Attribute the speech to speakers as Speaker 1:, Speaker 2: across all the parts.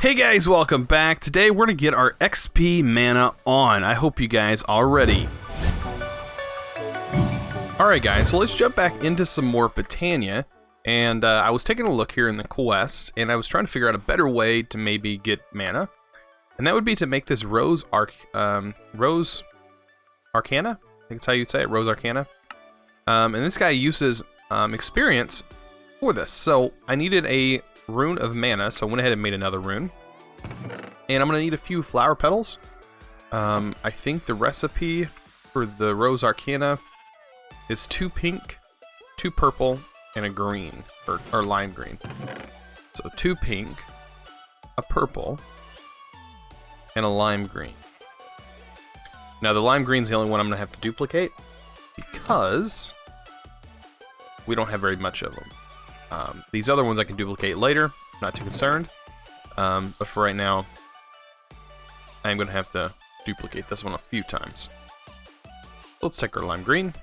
Speaker 1: Hey guys, welcome back. Today we're going to get our XP mana on. I hope you guys are ready. Alright guys, so let's jump back into some more Betania. And I was taking a look here in the quest, and I was trying to figure out a better way to maybe get mana. And that would be to make this Rose Arcana? I think that's how you'd say it, Rose Arcana. And this guy uses experience for this. So I needed a rune of mana, so I went ahead and made another rune. And I'm going to need a few flower petals. I think the recipe for the Rose Arcana is 2 pink, 2 purple, and a green, or lime green. So 2 pink, a purple, and a lime green. Now the lime green is the only one I'm going to have to duplicate because we don't have very much of them. These other ones I can duplicate later, not too concerned. But for right now, I'm going to have to duplicate this one a few times. Let's take our lime green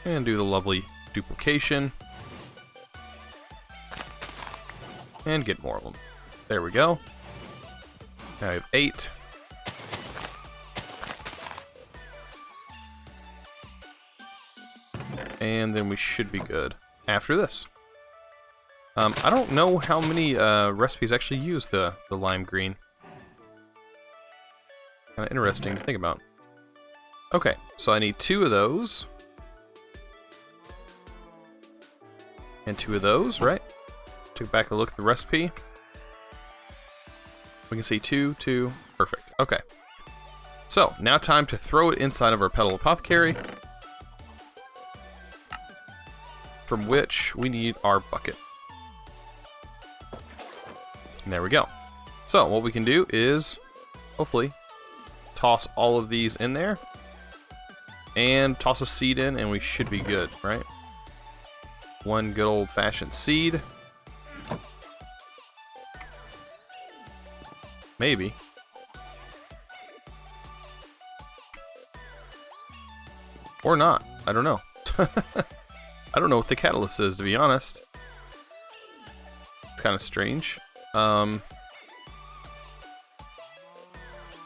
Speaker 1: and do the lovely duplication and get more of them. There we go. Now I have 8. And then we should be good after this. I don't know how many recipes actually use the lime green. Kind of interesting to think about. Okay, so I need 2 of those. And 2 of those, right? Took back a look at the recipe. We can see 2, 2, perfect. Okay. So, now time to throw it inside of our Petal Apothecary, from which we need our bucket. And there we go. So, what we can do is, hopefully, toss all of these in there, and toss a seed in, and we should be good, right? One good old-fashioned seed. Maybe. Or not. I don't know. I don't know what the catalyst is, to be honest. It's kind of strange.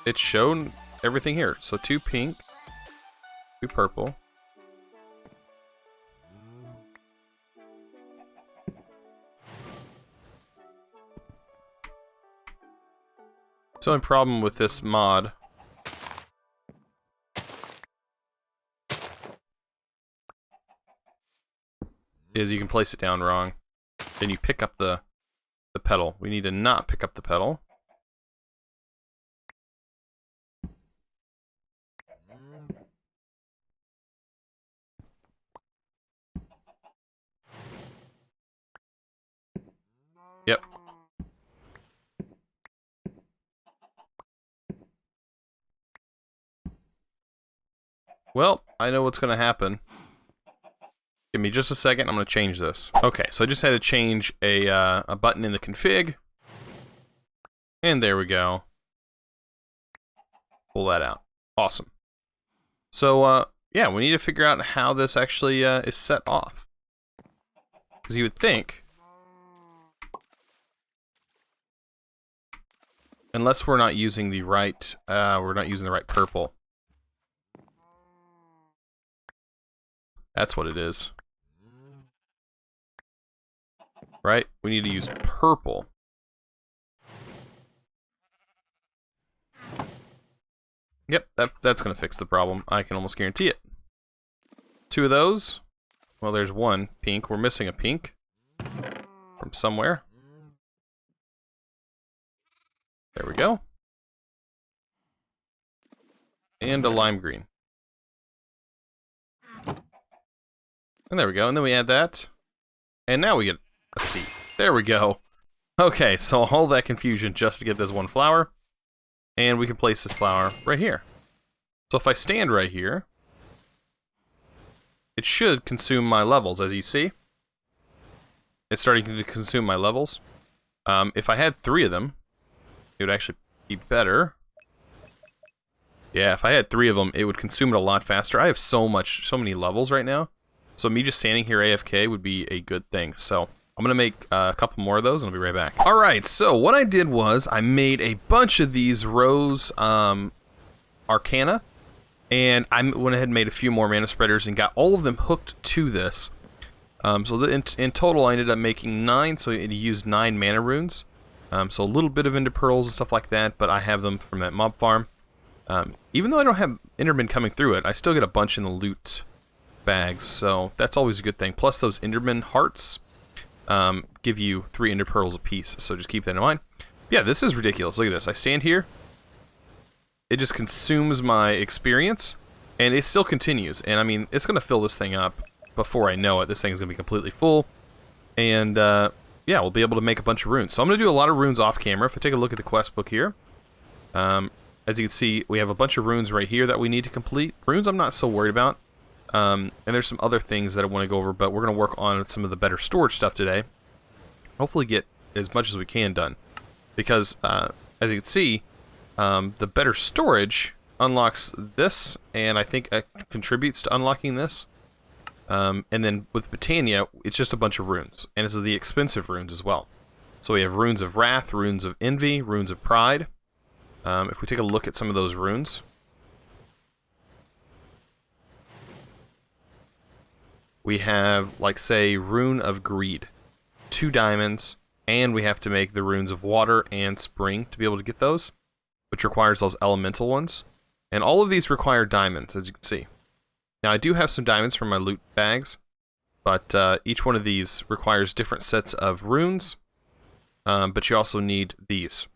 Speaker 1: It's shown everything here. So 2 pink, 2 purple. The only problem with this mod is you can place it down wrong. Then you pick up the petal. We need to not pick up the petal. Yep. Well, I know what's going to happen. Give me just a second, I'm going to change this. Okay, so I just had to change a button in the config. And there we go. Pull that out. Awesome. So, yeah, we need to figure out how this actually is set off. Because you would think, unless we're not using the right, purple. That's what it is. Right? We need to use purple. Yep, that's going to fix the problem. I can almost guarantee it. 2 of those. Well, there's 1 pink. We're missing a pink from somewhere. There we go. And a lime green. And there we go. And then we add that. And now we get a seed. There we go. Okay, so all that confusion just to get this 1 flower. And we can place this flower right here. So if I stand right here, it should consume my levels, as you see. It's starting to consume my levels. If I had 3 of them, it would actually be better. Yeah, if I had 3 of them, it would consume it a lot faster. I have so many levels right now. So me just standing here AFK would be a good thing. So I'm going to make a couple more of those, and I'll be right back. All right, so what I did was I made a bunch of these rose Arcana, and I went ahead and made a few more mana spreaders and got all of them hooked to this. So in total, I ended up making 9, so it used 9 mana runes. So a little bit of Ender Pearls and stuff like that, but I have them from that mob farm. Even though I don't have Endermen coming through it, I still get a bunch in the loot bags, so that's always a good thing. Plus those Enderman hearts give you 3 Ender Pearls apiece, so just keep that in mind. Yeah, this is ridiculous. Look at this. I stand here. It just consumes my experience, and it still continues. And I mean, it's going to fill this thing up before I know it. This thing's going to be completely full. And yeah, we'll be able to make a bunch of runes. So I'm going to do a lot of runes off camera. If I take a look at the quest book here, as you can see, we have a bunch of runes right here that we need to complete. Runes I'm not so worried about. And there's some other things that I want to go over, but we're going to work on some of the better storage stuff today. Hopefully get as much as we can done. Because, as you can see, the better storage unlocks this, and I think it contributes to unlocking this. And then with Betania, it's just a bunch of runes, and it's the expensive runes as well. So we have runes of Wrath, runes of Envy, runes of Pride. If we take a look at some of those runes, we have, like, say, Rune of Greed, 2 diamonds, and we have to make the runes of Water and Spring to be able to get those, which requires those elemental ones. And all of these require diamonds, as you can see. Now, I do have some diamonds from my loot bags, but each one of these requires different sets of runes, but you also need these.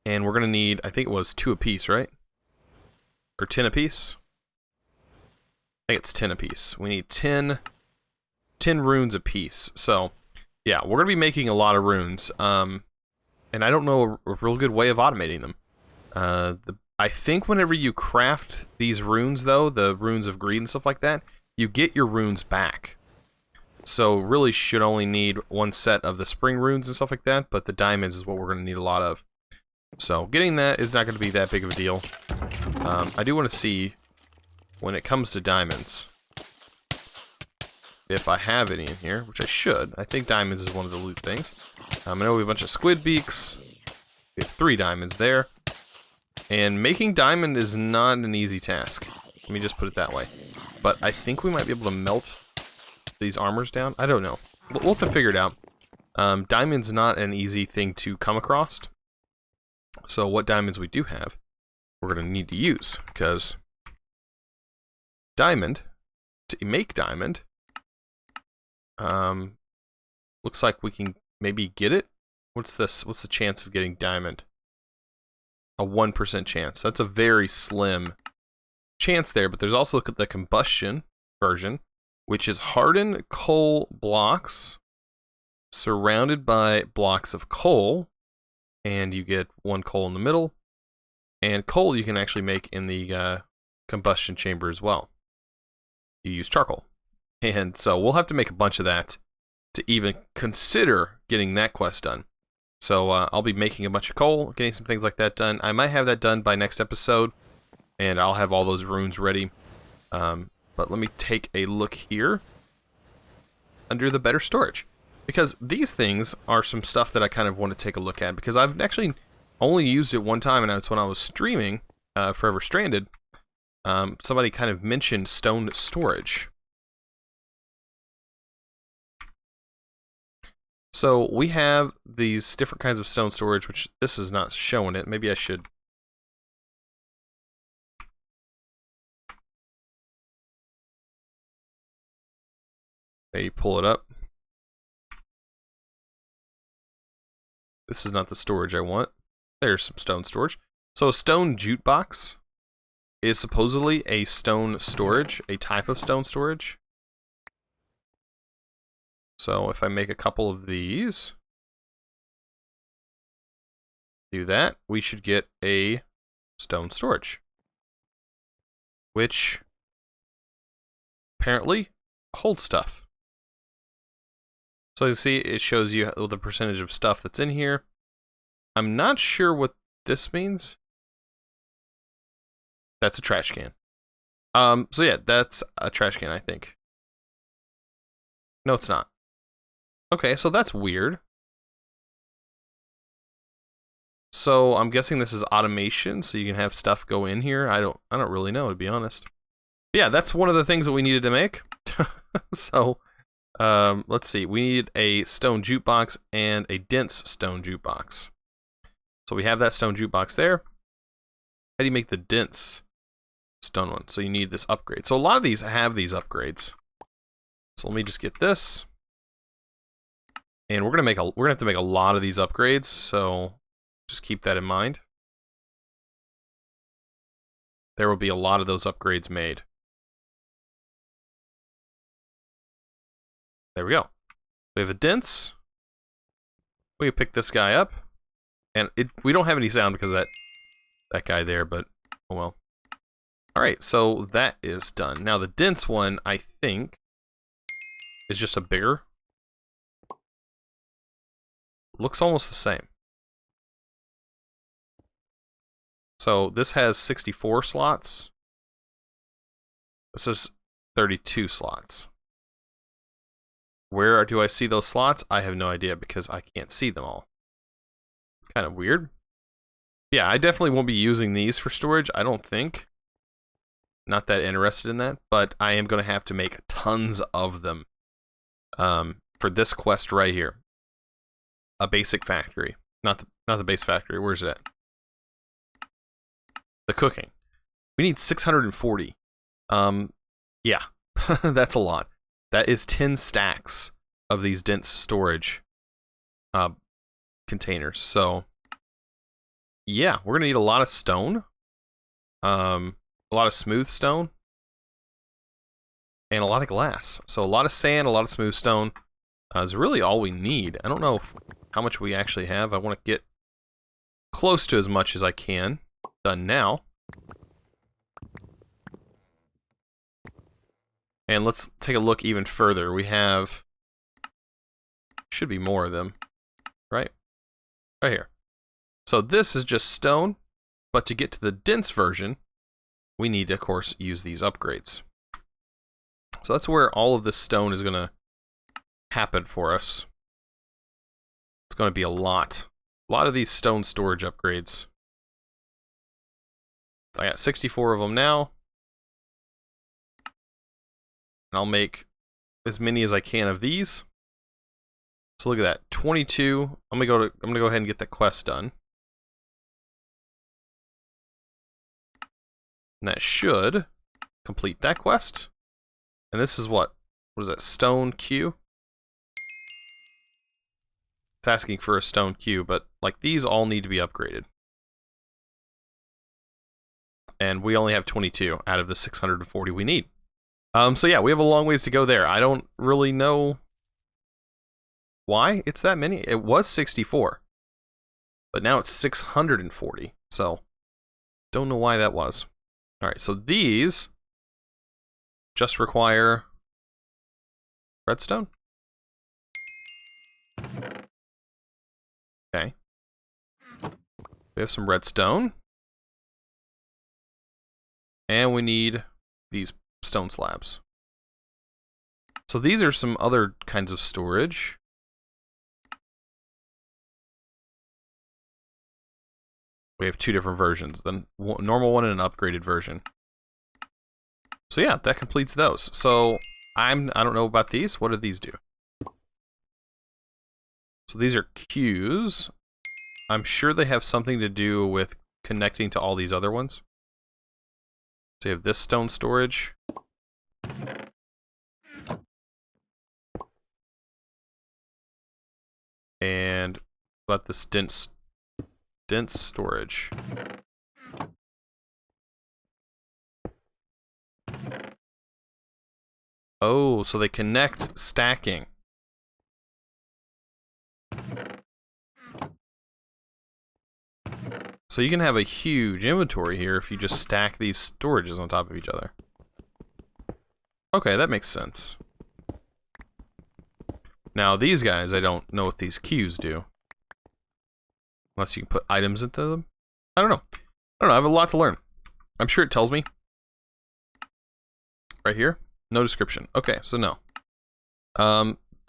Speaker 1: And we're going to need, I think it was 2 apiece, right? Or 10 apiece? I think it's 10 apiece. We need 10 runes apiece. So, yeah, we're going to be making a lot of runes. And I don't know a real good way of automating them. I think whenever you craft these runes, though, the runes of greed and stuff like that, you get your runes back. So, really should only need 1 set of the spring runes and stuff like that, but the diamonds is what we're going to need a lot of. So, getting that is not going to be that big of a deal. I do want to see, when it comes to diamonds, if I have any in here, which I should. I think diamonds is one of the loot things. I know we have a bunch of squid beaks. We have 3 diamonds there. And making diamond is not an easy task. Let me just put it that way. But I think we might be able to melt these armors down. I don't know. We'll have to figure it out. Diamond's not an easy thing to come across. So what diamonds we do have, we're going to need to use. Because diamond, to make diamond, looks like we can maybe get it. What's this? What's the chance of getting diamond? A 1% chance. That's a very slim chance there, but there's also the combustion version, which is hardened coal blocks surrounded by blocks of coal, and you get 1 coal in the middle, and coal you can actually make in the combustion chamber as well. You use charcoal. And so we'll have to make a bunch of that to even consider getting that quest done. So I'll be making a bunch of coal, getting some things like that done. I might have that done by next episode, and I'll have all those runes ready. But let me take a look here under the better storage. Because these things are some stuff that I kind of want to take a look at, because I've actually only used it one time, and that's when I was streaming Forever Stranded. Somebody kind of mentioned stone storage. So we have these different kinds of stone storage, which this is not showing it. Maybe I should. Maybe pull it up. This is not the storage I want. There's some stone storage. So a stone jukebox is supposedly a stone storage, a type of stone storage. So if I make a couple of these, do that, we should get a stone storage, which apparently holds stuff. So you see, it shows you the percentage of stuff that's in here. I'm not sure what this means. That's a trash can. So yeah, that's a trash can, I think. No, it's not. Okay, so that's weird. So I'm guessing this is automation, so you can have stuff go in here. I don't really know, to be honest. But yeah, that's one of the things that we needed to make. So let's see. We need a stone jukebox and a dense stone jukebox. So we have that stone jukebox there. How do you make the dense stone one? So you need this upgrade. So a lot of these have these upgrades. So let me just get this. And we're gonna have to make a lot of these upgrades, so just keep that in mind. There will be a lot of those upgrades made. There we go. We have a dense. We can pick this guy up. And we don't have any sound because of that guy there, but oh well. Alright, so that is done. Now the dense one, I think, is just a bigger. Looks almost the same. So this has 64 slots. This is 32 slots. Where do I see those slots? I have no idea because I can't see them all. Kind of weird. Yeah, I definitely won't be using these for storage, I don't think. Not that interested in that, but I am going to have to make tons of them for this quest right here. A basic factory. Not the base factory. Where's it at? The cooking. We need 640. Yeah. That's a lot. That is 10 stacks of these dense storage containers. So yeah, we're gonna need a lot of stone. A lot of smooth stone. And a lot of glass. So a lot of sand, a lot of smooth stone. Is really all we need. I don't know how much we actually have. I want to get close to as much as I can done now. And let's take a look even further. We have, should be more of them, right? Right here. So this is just stone, but to get to the dense version, we need to, of course, use these upgrades. So that's where all of this stone is going to happen for us. It's going to be a lot of these stone storage upgrades. I got 64 of them now, and I'll make as many as I can of these. So look at that, 22. I'm gonna go ahead and get that quest done, and that should complete that quest. And this is what is that? Stone Q. It's asking for a stone Q, but like these all need to be upgraded. And we only have 22 out of the 640 we need. So yeah, we have a long ways to go there. I don't really know why it's that many. It was 64, but now it's 640. So don't know why that was. All right, so these just require redstone. Okay. We have some redstone. And we need these stone slabs. So these are some other kinds of storage. We have two different versions, the normal one and an upgraded version. So yeah, that completes those. So I don't know about these. What do these do? So these are queues. I'm sure they have something to do with connecting to all these other ones. So you have this stone storage. And about this dense storage. Oh, so they connect stacking. So you can have a huge inventory here if you just stack these storages on top of each other. Okay, that makes sense. Now these guys, I don't know what these queues do. Unless you can put items into them. I don't know. I have a lot to learn. I'm sure it tells me. Right here. No description. Okay, so no.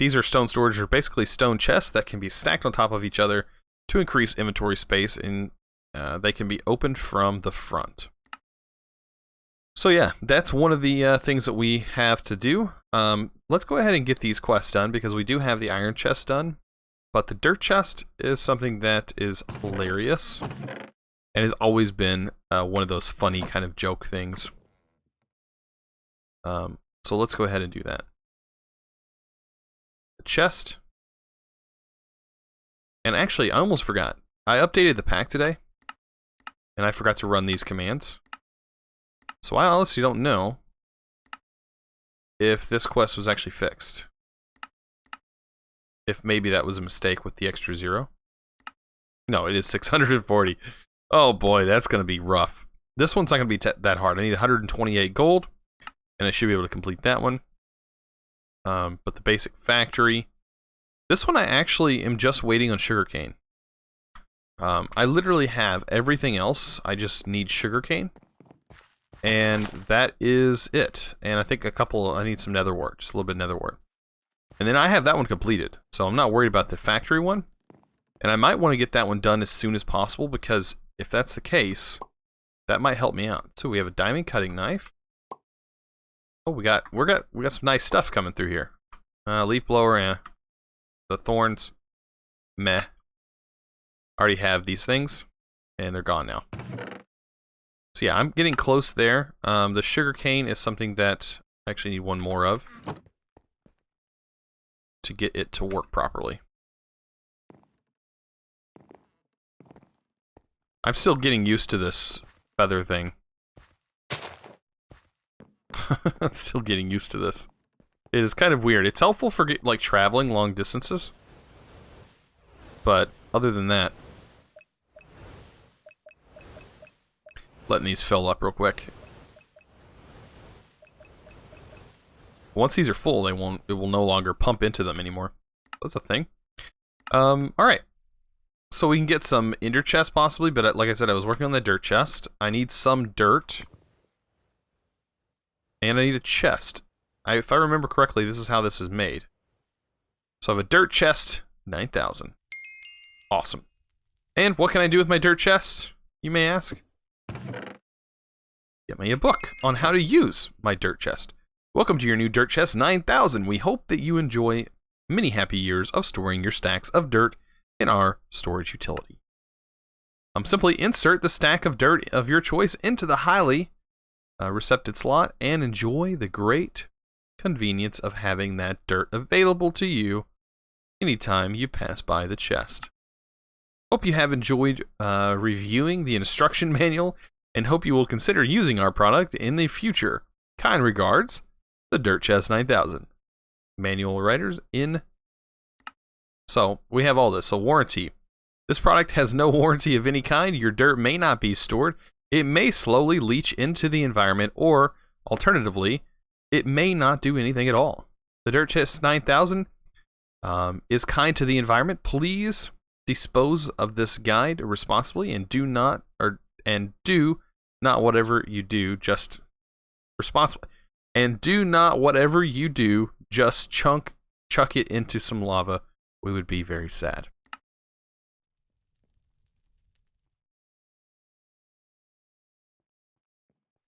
Speaker 1: these are stone storage, or basically stone chests that can be stacked on top of each other to increase inventory space, and they can be opened from the front. So yeah, that's one of the things that we have to do. Let's go ahead and get these quests done, because we do have the iron chest done. But the dirt chest is something that is hilarious, and has always been one of those funny kind of joke things. So let's go ahead and do that. The chest. And actually, I almost forgot. I updated the pack today, and I forgot to run these commands. So I honestly don't know if this quest was actually fixed. If maybe that was a mistake with the extra 0. No, it is 640. Oh boy, that's going to be rough. This one's not going to be that hard. I need 128 gold, and I should be able to complete that one. But the basic factory. This one I actually am just waiting on sugarcane. I literally have everything else. I just need sugarcane. And that is it. And I think I need some nether wart, just a little bit of nether wart. And then I have that one completed, so I'm not worried about the factory one. And I might want to get that one done as soon as possible, because if that's the case, that might help me out. So we have a diamond cutting knife. Oh, we got some nice stuff coming through here. Leaf blower, the thorns, meh. Already have these things, and they're gone now. So yeah, I'm getting close there. The sugar cane is something that I actually need one more of to get it to work properly. I'm still getting used to this feather thing. I'm still getting used to this. It is kind of weird. It's helpful for like traveling long distances, but other than that, letting these fill up real quick. Once these are full, it will no longer pump into them anymore. That's a thing. Alright. So we can get some ender chest possibly, but like I said, I was working on the dirt chest. I need some dirt. And I need a chest. If I remember correctly, this is how this is made. So I have a dirt chest, 9,000. Awesome. And what can I do with my dirt chest, you may ask? Get me a book on how to use my dirt chest. Welcome to your new Dirt Chest 9000. We hope that you enjoy many happy years of storing your stacks of dirt in our storage utility. Simply insert the stack of dirt of your choice into the highly recepted slot and enjoy the great convenience of having that dirt available to you anytime you pass by the chest. Hope you have enjoyed reviewing the instruction manual, and hope you will consider using our product in the future. Kind regards, the Dirt Chest 9000. Manual writers in. So, we have all this. So, warranty. This product has no warranty of any kind. Your dirt may not be stored. It may slowly leach into the environment, or, alternatively, it may not do anything at all. The Dirt Chest 9000 is kind to the environment. Please dispose of this guide responsibly, and do not whatever you do, just responsibly. And do not whatever you do, just chuck it into some lava. We would be very sad.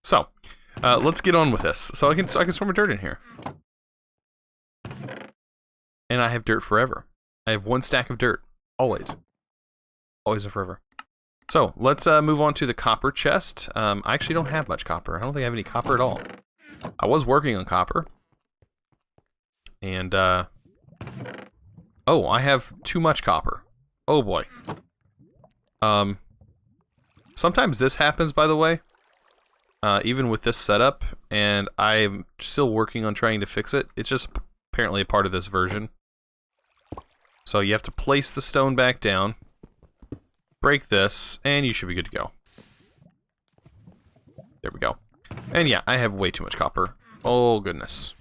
Speaker 1: So, let's get on with this. So I can store my dirt in here. And I have dirt forever. I have one stack of dirt. Always. Always and forever. So, let's move on to the copper chest. I actually don't have much copper. I don't think I have any copper at all. I was working on copper. And, oh, I have too much copper. Oh boy. Sometimes this happens, by the way. Even with this setup, and I'm still working on trying to fix it. It's just apparently a part of this version. So you have to place the stone back down, break this, and you should be good to go. There we go. And yeah, I have way too much copper. Oh goodness.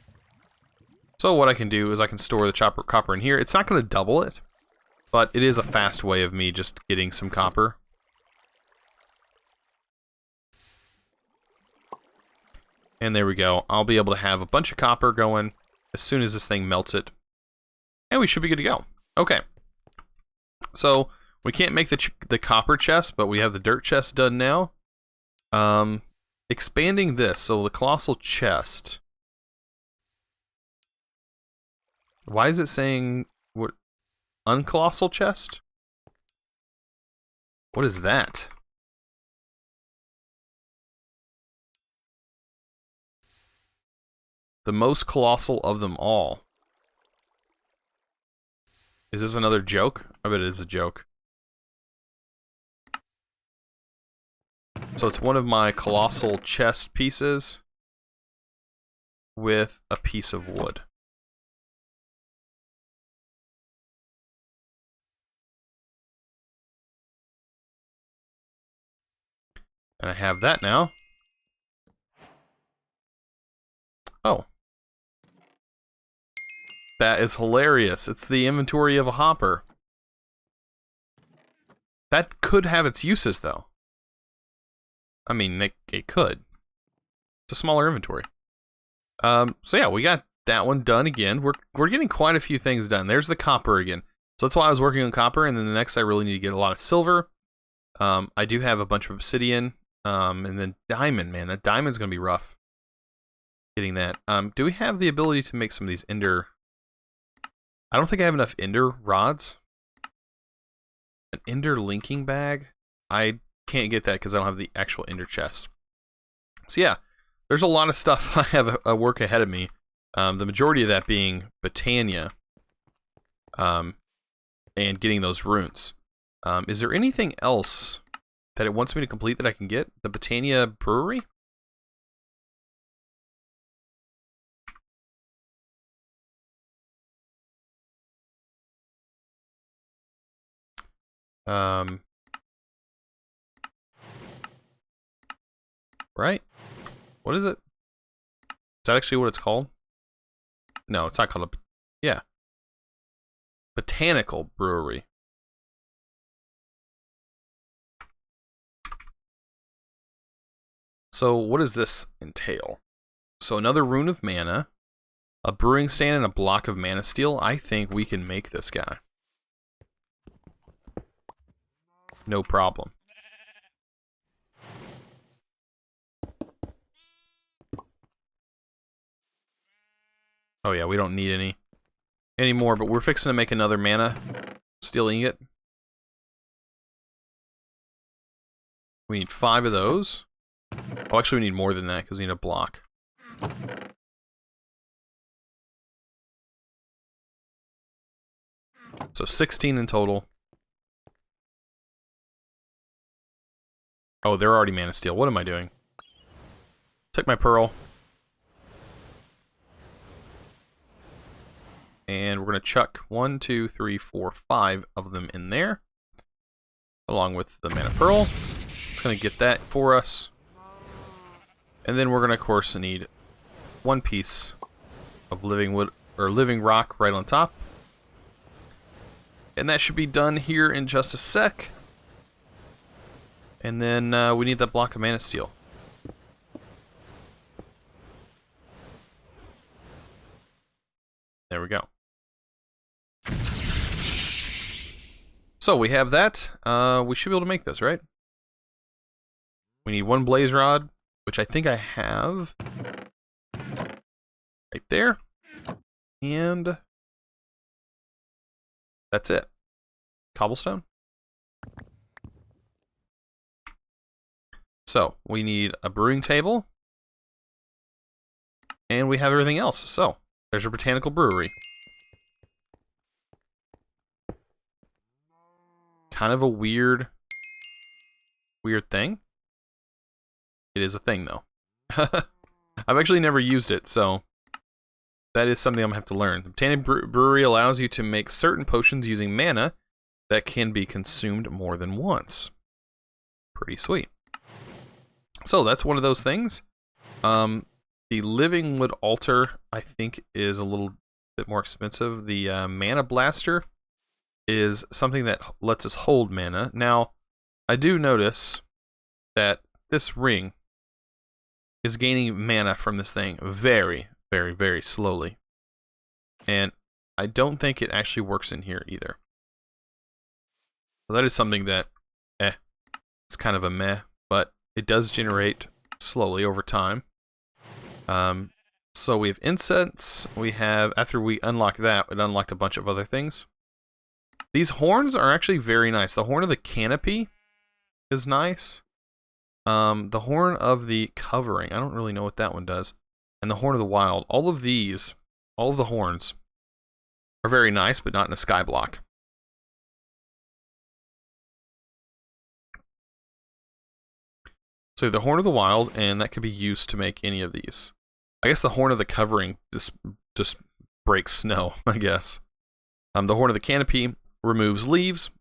Speaker 1: So what I can do is I can store the copper in here. It's not going to double it, but it is a fast way of me just getting some copper. And there we go. I'll be able to have a bunch of copper going as soon as this thing melts it. And we should be good to go. Okay. So, we can't make the copper chest, but we have the dirt chest done now. Expanding this, so the Colossal Chest. Why is it saying what? Uncolossal Chest? What is that? The most colossal of them all. Is this another joke? I bet it is a joke. So it's one of my colossal chest pieces with a piece of wood. And I have that now. Oh. That is hilarious. It's the inventory of a hopper. That could have its uses, though. I mean, it could. It's a smaller inventory. So yeah, we got that one done again. We're getting quite a few things done. There's the copper again. So that's why I was working on copper, and then the next I really need to get a lot of silver. I do have a bunch of obsidian, and then diamond, man. That diamond's gonna be rough. Getting that. Do we have the ability to make some of these ender... I don't think I have enough ender rods. An ender linking bag? I can't get that because I don't have the actual ender chest. So yeah, there's a lot of stuff I have a work ahead of me. The majority of that being Betania. And getting those runes. Is there anything else that it wants me to complete that I can get? The Betania Brewery? Right? What is it? Is that actually what it's called? No, it's not called a... Yeah. Botanical Brewery. So, what does this entail? So, another rune of mana, a brewing stand, and a block of mana steel. I think we can make this guy. No problem. Oh yeah, we don't need any more, but we're fixing to make another mana steel ingot. We need 5 of those. Oh, actually we need more than that because we need a block. So 16 in total. Oh, they're already mana steel. What am I doing? Take my pearl. And we're going to chuck 1, 2, 3, 4, 5 of them in there. Along with the mana pearl. It's going to get that for us. And then we're going to, of course, need 1 piece of living wood or living rock right on top. And that should be done here in just a sec. And then we need that block of mana steel. There we go. So we have that. We should be able to make this, right? We need 1 blaze rod, which I think I have. Right there. And that's it. Cobblestone. So, we need a brewing table. And we have everything else. So, there's our Botanical Brewery. Kind of a weird thing. It is a thing, though. I've actually never used it, so that is something I'm going to have to learn. The Botanical Brewery allows you to make certain potions using mana that can be consumed more than once. Pretty sweet. So that's one of those things. The Living Wood Altar, I think, is a little bit more expensive. The Mana Blaster is something that lets us hold mana. Now, I do notice that this ring is gaining mana from this thing very, very, very slowly. And I don't think it actually works in here either. So that is something that, it's kind of a meh, but it does generate slowly over time. So we have incense, we have, after we unlock that, it unlocked a bunch of other things. These horns are actually very nice. The horn of the canopy is nice. The horn of the covering, I don't really know what that one does. And the horn of the wild. All of these, all of the horns are very nice, but not in a skyblock. So the horn of the wild, and that could be used to make any of these. I guess the horn of the covering just breaks snow, I guess. The horn of the canopy removes leaves,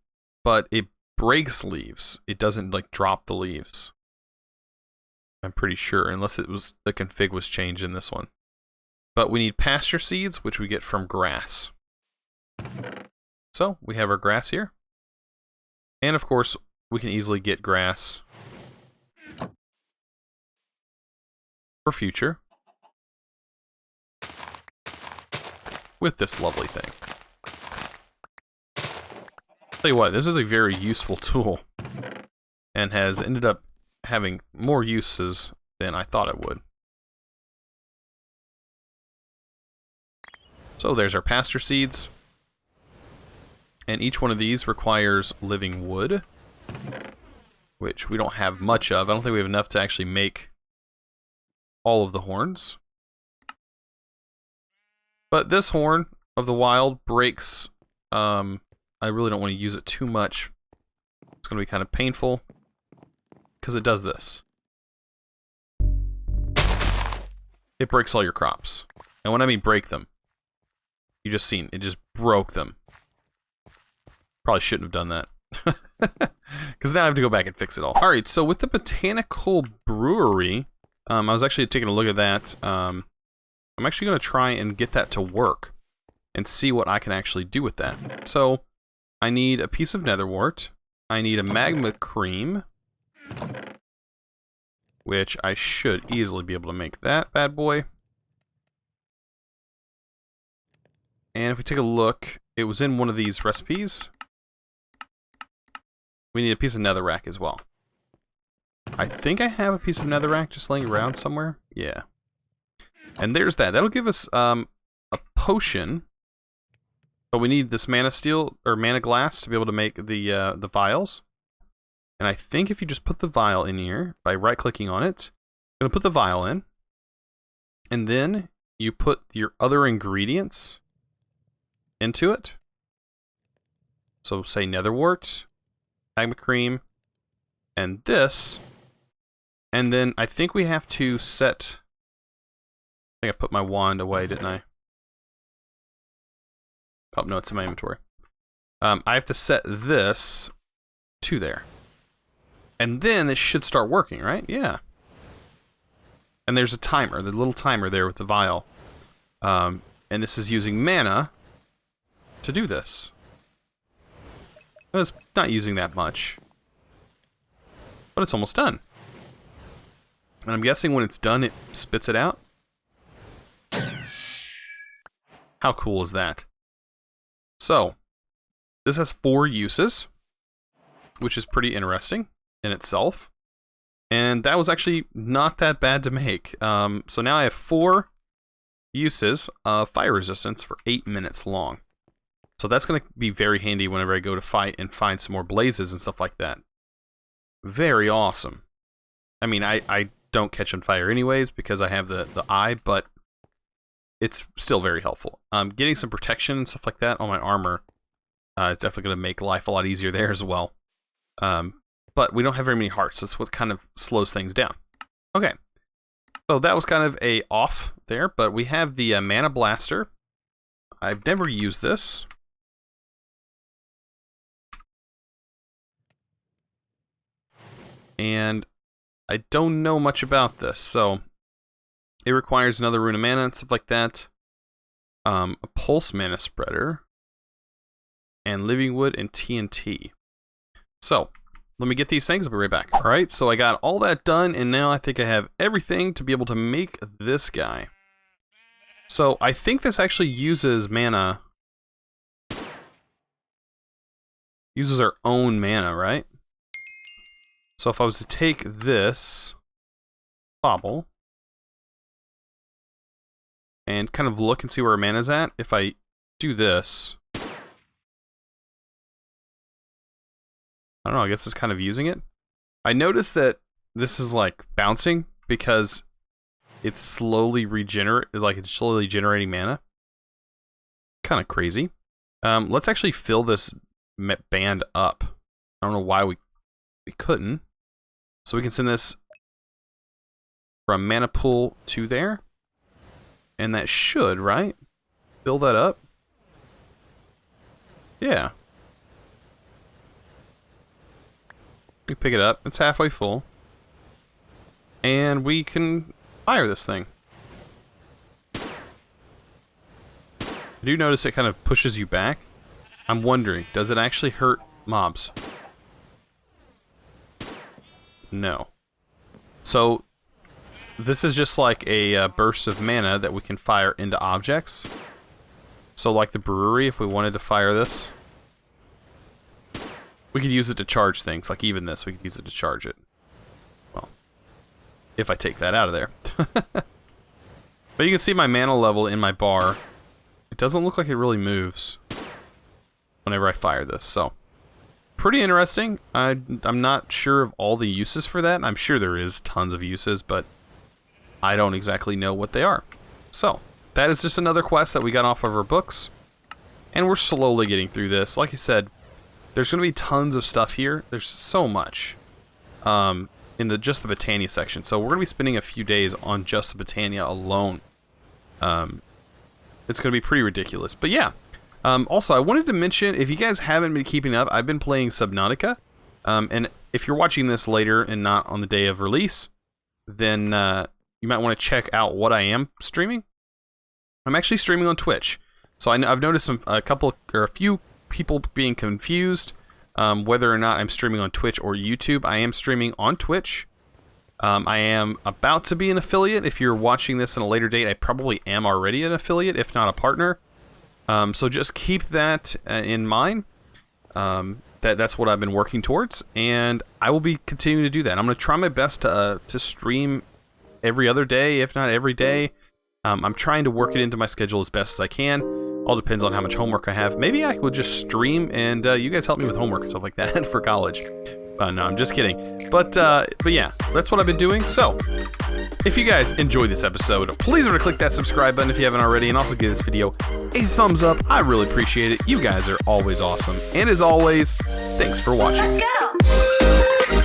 Speaker 1: but it breaks leaves. It doesn't like drop the leaves. I'm pretty sure, unless it was the config was changed in this one. But we need pasture seeds, which we get from grass. So we have our grass here. And of course, we can easily get grass for future with this lovely thing. Tell you what, this is a very useful tool and has ended up having more uses than I thought it would. So there's our pasture seeds. And each one of these requires living wood, which we don't have much of. I don't think we have enough to actually make all of the horns. But this horn of the wild breaks. I really don't want to use it too much. It's going to be kind of painful because it does this. It breaks all your crops. And when I mean break them, you just seen, it just broke them. Probably shouldn't have done that. Because now I have to go back and fix it all. Alright, so with the Botanical Brewery, I was actually taking a look at that. I'm actually going to try and get that to work and see what I can actually do with that. So, I need a piece of netherwort. I need a magma cream, which I should easily be able to make that bad boy. And if we take a look, it was in one of these recipes. We need a piece of netherrack as well. I think I have a piece of netherrack just laying around somewhere. Yeah. And there's that. That'll give us a potion. But we need this mana steel or mana glass to be able to make the vials. And I think if you just put the vial in here by right-clicking on it, I'm gonna put the vial in, and then you put your other ingredients into it. So say netherwort, magma cream, and this. And then I think we have to set. I think I put my wand away, didn't I? Oh, no, it's in my inventory. I have to set this to there. And then it should start working, right? Yeah. And there's a timer, the little timer there with the vial. And this is using mana to do this. It's not using that much. But it's almost done. And I'm guessing when it's done, it spits it out. How cool is that? So, this has 4 uses, which is pretty interesting in itself. And that was actually not that bad to make. So now I have 4 uses of fire resistance for 8 minutes long. So that's going to be very handy whenever I go to fight and find some more blazes and stuff like that. Very awesome. I mean, I don't catch on fire anyways because I have the eye, but it's still very helpful. Getting some protection and stuff like that on my armor is definitely going to make life a lot easier there as well. But we don't have very many hearts. That's what kind of slows things down. Okay. So that was kind of a off there, but we have the Mana Blaster. I've never used this. And I don't know much about this, so it requires another rune of mana and stuff like that. A pulse mana spreader. And living wood and TNT. So, let me get these things. I'll be right back. Alright, so I got all that done, and now I think I have everything to be able to make this guy. So, I think this actually uses mana uses our own mana, right? So if I was to take this bauble and kind of look and see where our mana's at, if I do this, I don't know, I guess it's kind of using it. I noticed that this is like bouncing because it's slowly it's slowly generating mana. Kind of crazy. Let's actually fill this band up. I don't know why we couldn't. So we can send this from mana pool to there. And that should, right? Fill that up. Yeah. We pick it up. It's halfway full. And we can fire this thing. I do notice it kind of pushes you back. I'm wondering, does it actually hurt mobs? No. So, this is just like a burst of mana that we can fire into objects. So like the brewery, if we wanted to fire this, we could use it to charge things. Like even this, we could use it to charge it. Well, if I take that out of there. But you can see my mana level in my bar. It doesn't look like it really moves whenever I fire this, so pretty interesting. I'm not sure of all the uses for that. I'm sure there is tons of uses, but I don't exactly know what they are. So, that is just another quest that we got off of our books, and we're slowly getting through this. Like I said, there's going to be tons of stuff here. There's so much in just the Betania section, so we're going to be spending a few days on just the Betania alone. It's going to be pretty ridiculous, but yeah. Also, I wanted to mention, if you guys haven't been keeping up, I've been playing Subnautica. And if you're watching this later and not on the day of release, then you might want to check out what I am streaming. I'm actually streaming on Twitch. So I've noticed a few people being confused whether or not I'm streaming on Twitch or YouTube. I am streaming on Twitch. I am about to be an affiliate. If you're watching this in a later date, I probably am already an affiliate, if not a partner. So just keep that in mind. That's what I've been working towards, and I will be continuing to do that. I'm going to try my best to stream every other day, if not every day. I'm trying to work it into my schedule as best as I can. All depends on how much homework I have. Maybe I will just stream, and you guys help me with homework and stuff like that for college. No, I'm just kidding. But yeah, that's what I've been doing. So, if you guys enjoyed this episode, please remember to click that subscribe button if you haven't already, and also give this video a thumbs up. I really appreciate it. You guys are always awesome. And as always, thanks for watching.
Speaker 2: Let's go!